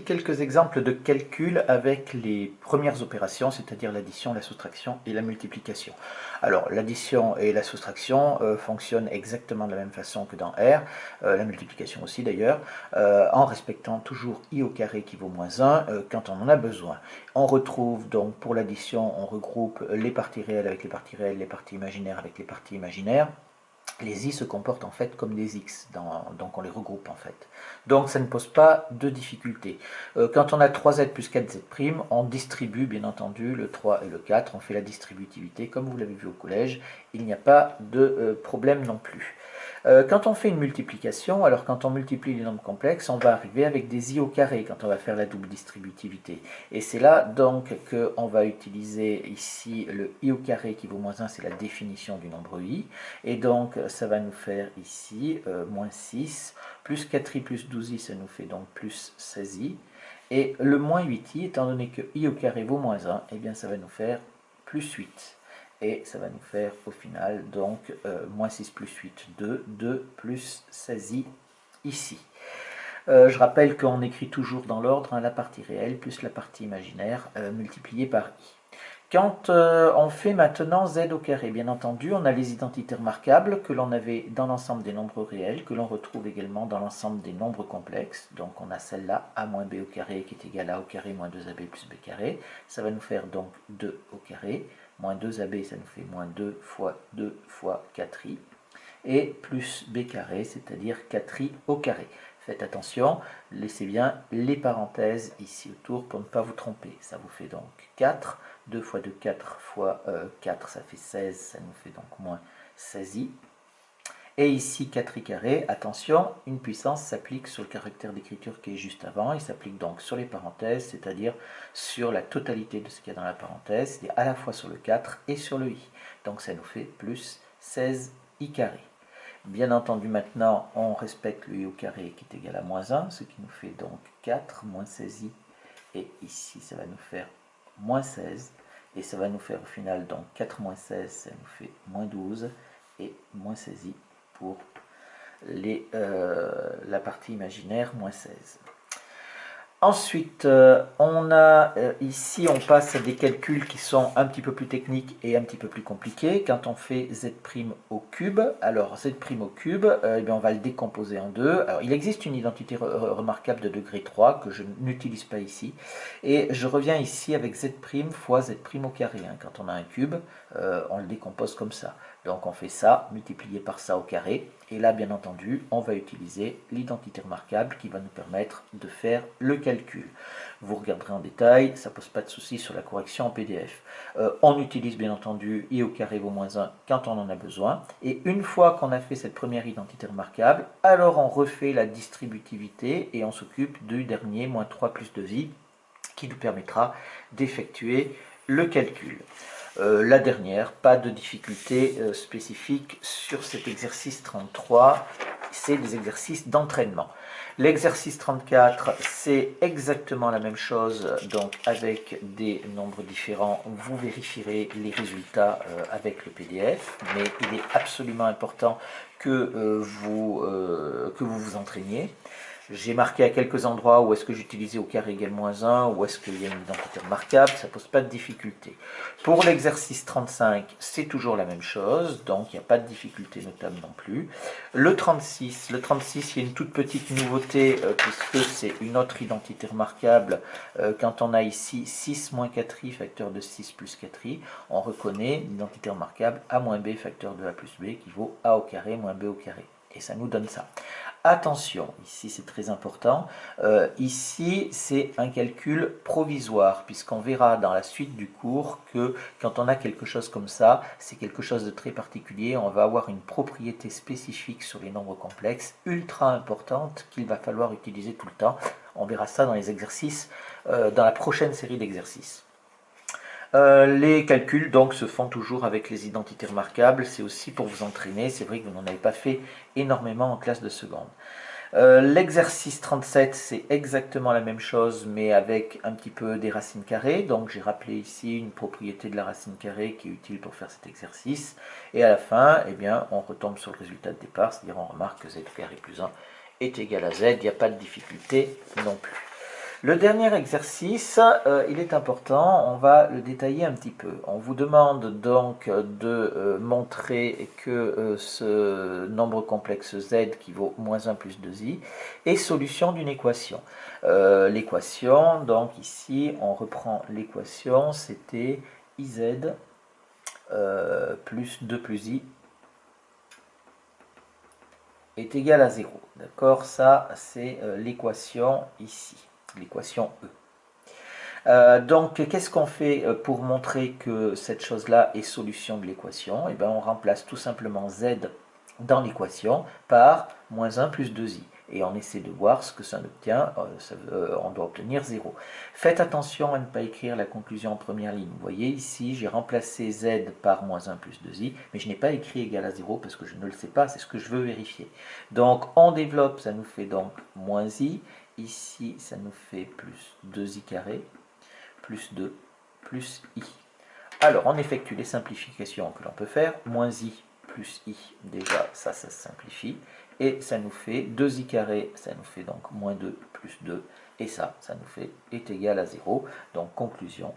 Quelques exemples de calcul avec les premières opérations, c'est-à-dire l'addition, la soustraction et la multiplication. Alors, l'addition et la soustraction fonctionnent exactement de la même façon que dans R, la multiplication aussi d'ailleurs, en respectant toujours i au carré qui vaut moins 1 quand on en a besoin. On retrouve donc pour l'addition, on regroupe les parties réelles avec les parties réelles, les parties imaginaires avec les parties imaginaires. Les i se comportent en fait comme des x, donc on les regroupe en fait. Donc ça ne pose pas de difficulté. Quand on a 3z plus 4z', on distribue bien entendu le 3 et le 4, on fait la distributivité comme vous l'avez vu au collège, il n'y a pas de problème non plus. Quand on fait une multiplication, alors quand on multiplie les nombres complexes, on va arriver avec des i au carré quand on va faire la double distributivité. Et c'est là donc qu'on va utiliser ici le i au carré qui vaut moins 1, c'est la définition du nombre i. Et donc ça va nous faire ici moins 6, plus 4i plus 12i, ça nous fait donc plus 16i. Et le moins 8i, étant donné que i au carré vaut moins 1, eh bien ça va nous faire plus 8. Et ça va nous faire au final donc moins 6 plus 8, 2, 2 plus 16i ici. Je rappelle qu'on écrit toujours dans l'ordre la partie réelle plus la partie imaginaire multipliée par i. Quand on fait maintenant z au carré, bien entendu, on a les identités remarquables que l'on avait dans l'ensemble des nombres réels, que l'on retrouve également dans l'ensemble des nombres complexes. Donc on a celle-là, a moins b au carré qui est égal à a au carré moins 2ab plus b carré. Ça va nous faire donc 2 au carré. Moins 2ab, ça nous fait moins 2 fois 2 fois 4i. Et plus b carré, c'est-à-dire 4i au carré. Faites attention, laissez bien les parenthèses ici autour pour ne pas vous tromper. Ça vous fait donc 4. 2 fois 2, 4 fois 4, ça fait 16, ça nous fait donc moins 16i. Et ici, 4i carré, attention, une puissance s'applique sur le caractère d'écriture qui est juste avant, il s'applique donc sur les parenthèses, c'est-à-dire sur la totalité de ce qu'il y a dans la parenthèse, c'est-à-dire à la fois sur le 4 et sur le i. Donc ça nous fait plus 16i carré. Bien entendu, maintenant, on respecte le i au carré qui est égal à moins 1, ce qui nous fait donc 4 moins 16i. Et ici, ça va nous faire moins 16. Et ça va nous faire au final, donc 4 moins 16, ça nous fait moins 12. Et moins 16i pour la partie imaginaire, moins 16. Ensuite, ici, on passe à des calculs qui sont un petit peu plus techniques et un petit peu plus compliqués. Quand on fait z' au cube, alors z' au cube, eh bien, on va le décomposer en deux. Alors, il existe une identité remarquable de degré 3 que je n'utilise pas ici. Et je reviens ici avec z' fois z' au carré. Quand on a un cube, on le décompose comme ça. Donc on fait ça, multiplié par ça au carré. Et là, bien entendu, on va utiliser l'identité remarquable qui va nous permettre de faire le calcul. Vous regarderez en détail, ça ne pose pas de souci sur la correction en PDF. On utilise bien entendu i au carré vaut moins 1 quand on en a besoin. Et une fois qu'on a fait cette première identité remarquable, alors on refait la distributivité et on s'occupe du dernier, moins 3 plus 2i, qui nous permettra d'effectuer le calcul. La dernière, pas de difficulté spécifique sur cet exercice 33, c'est des exercices d'entraînement. L'exercice 34, c'est exactement la même chose, donc avec des nombres différents, vous vérifierez les résultats avec le PDF, mais il est absolument important que vous entraîniez. J'ai marqué à quelques endroits où est-ce que j'utilisais au carré égale moins 1, où est-ce qu'il y a une identité remarquable, ça ne pose pas de difficulté. Pour l'exercice 35, c'est toujours la même chose, donc il n'y a pas de difficulté notable non plus. Le 36, il y a une toute petite nouveauté, puisque c'est une autre identité remarquable. Quand on a ici 6 moins 4i, facteur de 6 plus 4i, on reconnaît une identité remarquable a moins b, facteur de a plus b, qui vaut a au carré moins b au carré. Et ça nous donne ça. Attention, ici c'est très important, ici c'est un calcul provisoire, puisqu'on verra dans la suite du cours que quand on a quelque chose comme ça, c'est quelque chose de très particulier, on va avoir une propriété spécifique sur les nombres complexes, ultra importante, qu'il va falloir utiliser tout le temps. On verra ça dans les exercices, dans la prochaine série d'exercices. Les calculs donc se font toujours avec les identités remarquables, c'est aussi pour vous entraîner, c'est vrai que vous n'en avez pas fait énormément en classe de seconde. L'exercice 37, c'est exactement la même chose, mais avec un petit peu des racines carrées. Donc j'ai rappelé ici une propriété de la racine carrée qui est utile pour faire cet exercice. Et à la fin, eh bien, on retombe sur le résultat de départ, c'est-à-dire on remarque que z carré plus 1 est égal à z, il n'y a pas de difficulté non plus. Le dernier exercice, il est important, on va le détailler un petit peu. On vous demande donc de montrer que ce nombre complexe z qui vaut moins 1 plus 2i est solution d'une équation. L'équation, donc ici, on reprend l'équation, c'était iz plus 2 plus i est égal à 0. D'accord? Ça, c'est l'équation ici, l'équation E. Donc, qu'est-ce qu'on fait pour montrer que cette chose-là est solution de l'équation? Eh bien, on remplace tout simplement z dans l'équation par moins 1 plus 2i. Et on essaie de voir ce que ça obtient. On doit obtenir 0. Faites attention à ne pas écrire la conclusion en première ligne. Vous voyez ici, j'ai remplacé z par moins 1 plus 2i, mais je n'ai pas écrit égal à 0 parce que je ne le sais pas, c'est ce que je veux vérifier. Donc, on développe, ça nous fait donc moins i. Ici, ça nous fait plus 2i carré plus 2 plus i. Alors, on effectue les simplifications que l'on peut faire. Moins i plus i, déjà, ça se simplifie. Et ça nous fait 2i carré, ça nous fait donc moins 2 plus 2. Et ça nous fait est égal à 0. Donc, conclusion.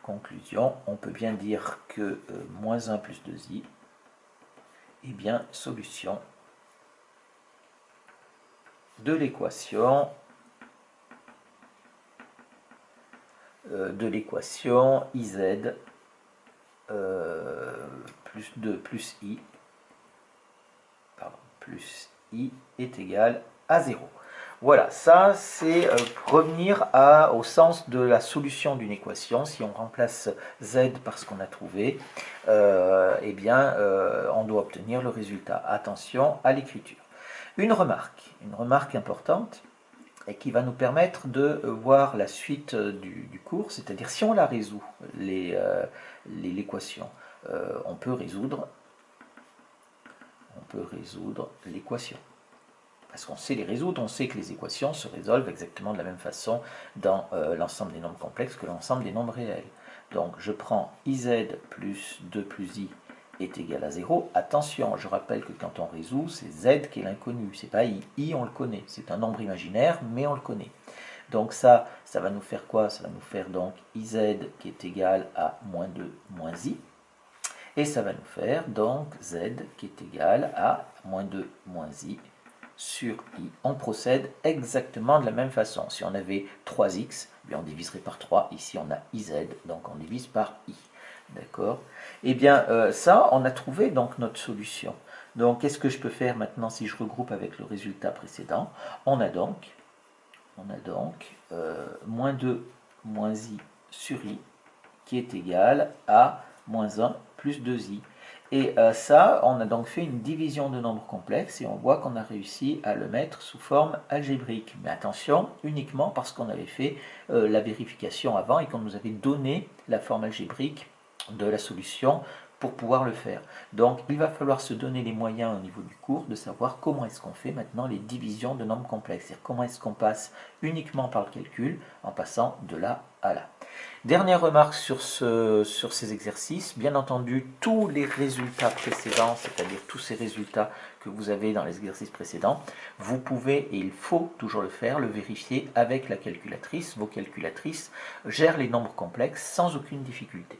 Conclusion, on peut bien dire que moins 1 plus 2i est bien solution de l'équation iz plus 2 plus i, plus i est égal à 0. Voilà, ça c'est revenir au sens de la solution d'une équation. Si on remplace z par ce qu'on a trouvé, eh bien on doit obtenir le résultat. Attention à l'écriture. Une remarque importante, et qui va nous permettre de voir la suite du cours, c'est-à-dire si on la résout, l'équation, on peut résoudre l'équation. Parce qu'on sait les résoudre, on sait que les équations se résolvent exactement de la même façon dans l'ensemble des nombres complexes que l'ensemble des nombres réels. Donc je prends iz plus 2 plus i est égal à 0. Attention, je rappelle que quand on résout, c'est z qui est l'inconnu, c'est pas i. I, on le connaît, c'est un nombre imaginaire, mais on le connaît. Donc ça va nous faire quoi? Ça va nous faire donc iz qui est égal à moins 2 moins i. Et ça va nous faire donc z qui est égal à moins 2 moins i sur i. On procède exactement de la même façon. Si on avait 3x, bien on diviserait par 3. Ici, on a iz, donc on divise par i. D'accord? Eh bien, ça, on a trouvé donc notre solution. Donc, qu'est-ce que je peux faire maintenant si je regroupe avec le résultat précédent? On a donc moins 2 moins i sur i qui est égal à moins 1 plus 2i. Et ça, on a donc fait une division de nombres complexes et on voit qu'on a réussi à le mettre sous forme algébrique. Mais attention, uniquement parce qu'on avait fait la vérification avant et qu'on nous avait donné la forme algébrique de la solution pour pouvoir le faire. Donc il va falloir se donner les moyens au niveau du cours de savoir comment est-ce qu'on fait maintenant les divisions de nombres complexes. C'est-à-dire comment est-ce qu'on passe uniquement par le calcul en passant de là à là. Dernière remarque sur ces exercices, bien entendu, tous les résultats précédents, c'est-à-dire tous ces résultats que vous avez dans les exercices précédents, vous pouvez, et il faut toujours le faire, le vérifier avec la calculatrice. Vos calculatrices gèrent les nombres complexes sans aucune difficulté.